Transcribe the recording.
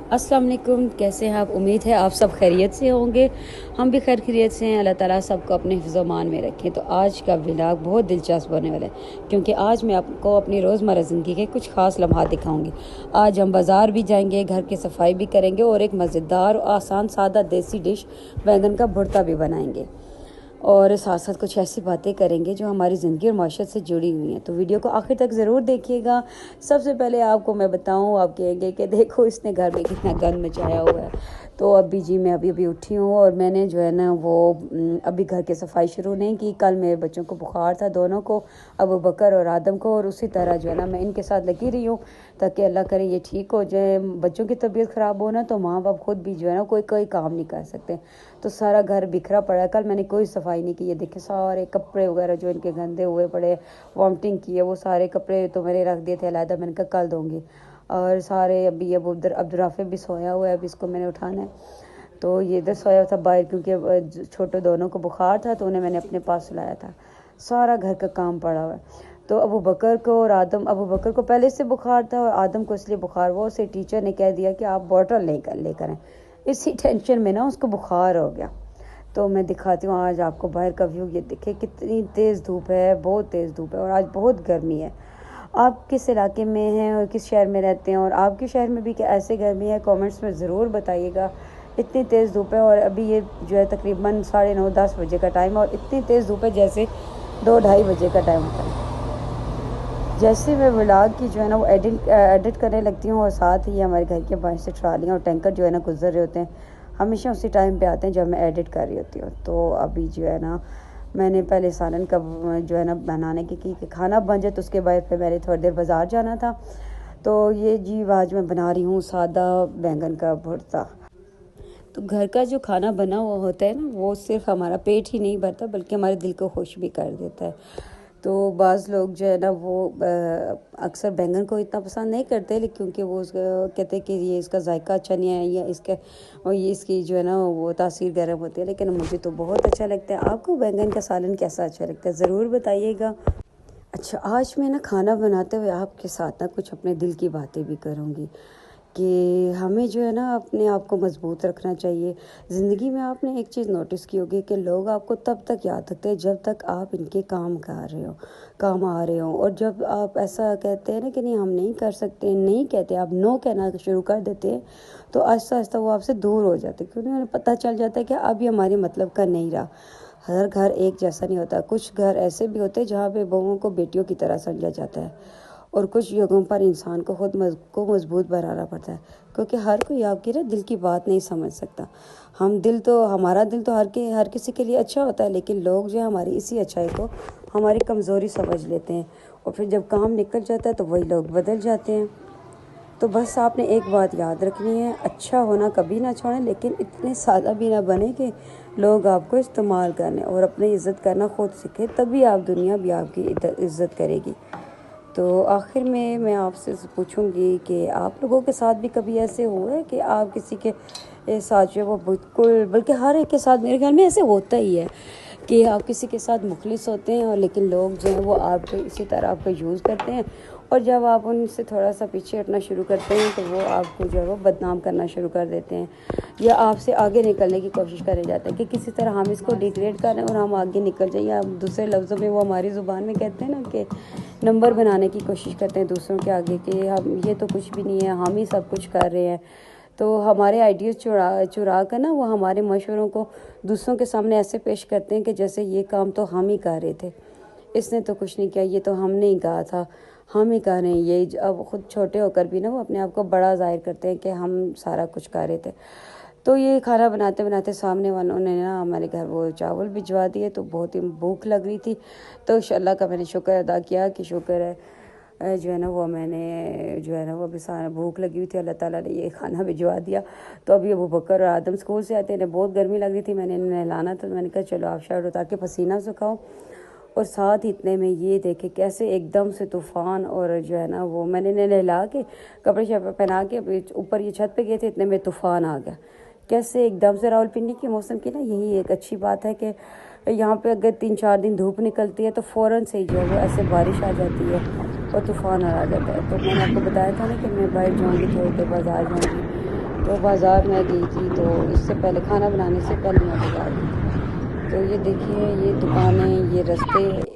अस्सलाम वालेकुम, कैसे हैं आप? उम्मीद है आप सब खैरियत से होंगे। हम भी खैरियत से हैं। अल्लाह ताला सबको अपने हिफ्ज़-ओ-मान में रखें। तो आज का व्लॉग बहुत दिलचस्प होने वाला है क्योंकि आज मैं आपको अपनी रोज़मर्रा ज़िंदगी के कुछ ख़ास लम्हात दिखाऊंगी। आज हम बाज़ार भी जाएंगे, घर की सफाई भी करेंगे और एक मज़ेदार और आसान सादा देसी डिश बैंगन का भुर्ता भी बनाएंगे और साथ साथ कुछ ऐसी बातें करेंगे जो हमारी ज़िंदगी और माशरत से जुड़ी हुई हैं। तो वीडियो को आखिर तक ज़रूर देखिएगा। सबसे पहले आपको मैं बताऊं, आप कहेंगे कि देखो इसने घर में कितना गंद मचाया हुआ है। तो मैं अभी उठी हूँ और मैंने जो है ना वो अभी घर की सफाई शुरू नहीं की। कल मेरे बच्चों को बुखार था, दोनों को, अबू बकर और आदम को, और उसी तरह जो है ना मैं इनके साथ लगी रही हूँ ताकि अल्लाह करे ये ठीक हो जाए। बच्चों की तबीयत ख़राब हो ना तो माँ बाप खुद भी जो है ना कोई काम नहीं कर सकते। तो सारा घर बिखरा पड़ा है। कल मैंने कोई सफाई नहीं की। ये देखे सारे कपड़े वगैरह जो इनके गंदे हुए पड़े, वॉमिटिंग की है, वो सारे कपड़े तो मैंने रख दिए थे अलहदा, मैंने कहा कल दूँगी। और सारे अभी अब उधर अब्दुर्राफे भी सोया हुआ है, अभी इसको मैंने उठाना है। तो ये इधर सोया था बाहर क्योंकि छोटे दोनों को बुखार था तो उन्हें मैंने अपने पास सुलाया था। सारा घर का काम पड़ा हुआ है। तो अबू बकर को और आदम, अबू बकर को पहले से बुखार था और आदम को इसलिए बुखार हुआ, उसे टीचर ने कह दिया कि आप बॉटल लेकर आएं। इसी टेंशन में ना उसको बुखार हो गया। तो मैं दिखाती हूँ आज आपको बाहर का व्यू। ये देखिए कितनी तेज़ धूप है, बहुत तेज़ धूप है और आज बहुत गर्मी है। आप किस इलाके में हैं और किस शहर में रहते हैं और आपके शहर में भी क्या ऐसे गर्मी है? कमेंट्स में ज़रूर बताइएगा। इतनी तेज़ धूप है और अभी ये जो है तकरीबन 9:30-10 बजे का टाइम है और इतनी तेज़ धूप है जैसे 2-2:30 बजे का टाइम होता है। जैसे मैं व्लॉग की जो है ना वो एडिट करने लगती हूँ और साथ ही हमारे घर के बाहर से ट्रालियाँ और टैंकर जो है ना गुजर रहे होते हैं, हमेशा उसी टाइम पे आते हैं जब मैं एडिट कर रही होती हूँ। तो अभी जो है ना मैंने पहले सालन का जो है ना बनाने की कि खाना बन जाए, तो उसके बाद फिर मैंने थोड़ी देर बाज़ार जाना था। तो ये जी आज मैं बना रही हूँ सादा बैंगन का भुर्ता। तो घर का जो खाना बना हुआ होता है ना वो सिर्फ हमारा पेट ही नहीं भरता बल्कि हमारे दिल को खुश भी कर देता है। तो बाज़ लोग जो है ना वो अक्सर बैंगन को इतना पसंद नहीं करते, लेकिन क्योंकि वो कहते हैं कि ये इसका जायका अच्छा नहीं है या इसके और ये इसकी जो है ना वो तासीर गर्म होती है, लेकिन मुझे तो बहुत अच्छा लगता है। आपको बैंगन का सालन कैसा अच्छा लगता है ज़रूर बताइएगा। अच्छा, आज मैं ना खाना बनाते हुए आपके साथ ना कुछ अपने दिल की बातें भी करूँगी कि हमें जो है ना अपने आप को मजबूत रखना चाहिए। ज़िंदगी में आपने एक चीज़ नोटिस की होगी कि लोग आपको तब तक याद रखते हैं जब तक आप इनके काम कर रहे हो, काम आ रहे हो। और जब आप ऐसा कहते हैं ना कि नहीं हम नहीं कर सकते, नहीं कहते, आप नो कहना शुरू कर देते हैं, तो आहिस्ता आहिस्ता वो आपसे दूर हो जाते हैं क्योंकि उन्हें पता चल जाता है कि अब ये हमारे मतलब का नहीं रहा। हर घर एक जैसा नहीं होता। कुछ घर ऐसे भी होते हैं जहाँ पे बहुओं को बेटियों की तरह समझा जाता है और कुछ जगहों पर इंसान को खुद को मजबूत बनाना पड़ता है क्योंकि हर कोई आपकी ना दिल की बात नहीं समझ सकता। हमारा दिल तो हर किसी के लिए अच्छा होता है, लेकिन लोग जो है हमारी इसी अच्छाई को हमारी कमज़ोरी समझ लेते हैं और फिर जब काम निकल जाता है तो वही लोग बदल जाते हैं। तो बस आपने एक बात याद रखनी है, अच्छा होना कभी ना छोड़ें, लेकिन इतने सादा भी ना बने कि लोग आपको इस्तेमाल करने, और अपनी इज़्ज़त करना खुद सीखें, तभी आप दुनिया भी आपकी इज़्ज़त करेगी। तो आखिर में मैं आपसे पूछूंगी कि आप लोगों के साथ भी कभी ऐसे हुआ है कि आप किसी के साथ जो है वो बिल्कुल, बल्कि हर एक के साथ मेरे ख्याल में ऐसे होता ही है कि आप किसी के साथ मुखलिस होते हैं और लेकिन लोग जो हैं वो आपको इसी तरह आपको यूज़ करते हैं और जब आप उनसे थोड़ा सा पीछे हटना शुरू करते हैं तो वो आपको जो है वो बदनाम करना शुरू कर देते हैं या आपसे आगे निकलने की कोशिश करे जाते हैं कि किसी तरह हम इसको डिग्रेड करें और हम आगे निकल जाएं, या दूसरे लफ्ज़ों में वो हमारी ज़ुबान में कहते हैं ना कि नंबर बनाने की कोशिश करते हैं दूसरों के आगे कि हम ये तो कुछ भी नहीं है, हम ही सब कुछ कर रहे हैं। तो हमारे आइडियाज़ चुरा कर ना वो हमारे मशवरों को दूसरों के सामने ऐसे पेश करते हैं कि जैसे ये काम तो हम ही कर रहे थे, इसने तो कुछ नहीं किया, ये तो हमने ही कहा था, हम ही कर रहे हैं। ये अब खुद छोटे होकर भी ना वो अपने आप को बड़ा जाहिर करते हैं कि हम सारा कुछ कर रहे थे। तो ये खाना बनाते बनाते सामने वालों ने ना हमारे घर वो चावल भिजवा दिए, तो बहुत ही भूख लग रही थी। तो अल्लाह का मैंने शुक्र अदा किया कि शुक्र है जो है ना वो मैंने जो है ना वो अभी सारा भूख लगी हुई थी, अल्लाह ताला ने ये खाना भिजवा दिया। तो अभी अबू बकर और आदम स्कूल से आते हैं, बहुत गर्मी लग रही थी, मैंने इन्हें नहलाना था, तो मैंने कहा चलो आप शर्ट उतार के पसीना सुखाओ। और साथ ही इतने में ये देखे कैसे एकदम से तूफ़ान, और जो है ना वो मैंने इन्हें नहला के कपड़े शपड़े पहना के ऊपर ये छत पे गए थे, इतने में तूफ़ान आ गया। कैसे एकदम से रावलपिंडी के मौसम की ना यही एक अच्छी बात है कि यहाँ पे अगर 3-4 दिन धूप निकलती है तो फ़ौरन से ही जो है वो ऐसे बारिश आ जाती है और तूफ़ान आ जाता है। तो मैंने आपको बताया था ना कि मैं बाहर जाऊँगी, थोड़ी देर बाज़ार जाऊँगी, تو بازار میں گئی تھی، تو اس سے پہلے کھانا بنانے سے پہلے میں بازار گئی تھی۔ تو یہ دیکھیے، یہ دکانیں، یہ رستے